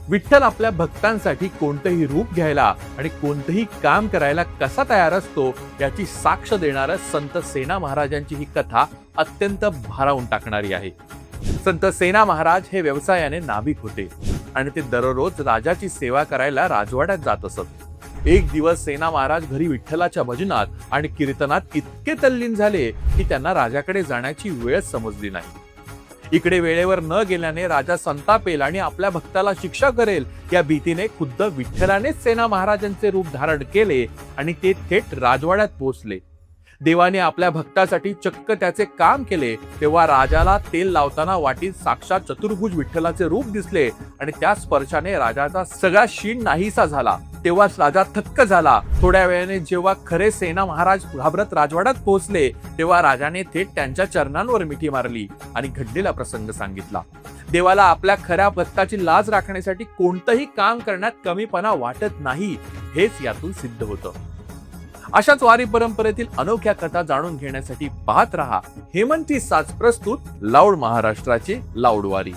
विठ्ठल आपल्या भक्तांसाठी कोणतेही रूप घ्यायला आणि कोणतेही काम करायला कसा तयार असतो याची साक्ष देणारं संत सेना महाराजांची ही कथा अत्यंत भारावून टाकणारी आहे। संत सेना महाराज हे व्यवसायाने नाभिक होते आणि ते दररोज राजाची सेवा करायला राजवाड्यात जात असत। एक दिवस सेना महाराज घरी विठ्ठलाच्या भजनात आणि कीर्तनात इतके तल्लीन झाले की त्यांना राजाकडे जाण्याची वेळच समजली नाही। इकडे वेळेवर न गेल्याने राजा संतापेल आणि आपल्या भक्ताला शिक्षा करेल या भीतीने खुद्द विठ्ठलानेच सेना महाराजांचे रूप धारण केले आणि ते थेट राजवाड्यात पोहोचले। देवाने आपल्या भक्तासाठी चक्क त्याचे काम केले तेव्हा राजाला तेल लावताना वाटीत साक्षात चतुर्भुज विठ्ठलाचे रूप दिसले आणि त्या स्पर्शाने राजाचा सगळा शीण नाहीसा झाला। तेव्हाच राजा थक्क झाला। थोड्या वेळाने जेव्हा खरे सेना महाराज घाबरत राजवाड्यात पोहोचले तेव्हा राजाने थेट त्यांच्या चरणांवर मिठी मारली आणि घडलेला प्रसंग सांगितला। देवाला आपल्या खऱ्या भक्ताची लाज राखण्यासाठी कोणतंही काम करण्यात कमीपणा वाटत नाही हेच यातून सिद्ध होतं। अशाच वारी परंपरेतील अनोख्या कथा जाणून घेण्यासाठी पाहत रहा हेमंती साच प्रस्तुत लाऊड महाराष्ट्राची लाऊड वारी।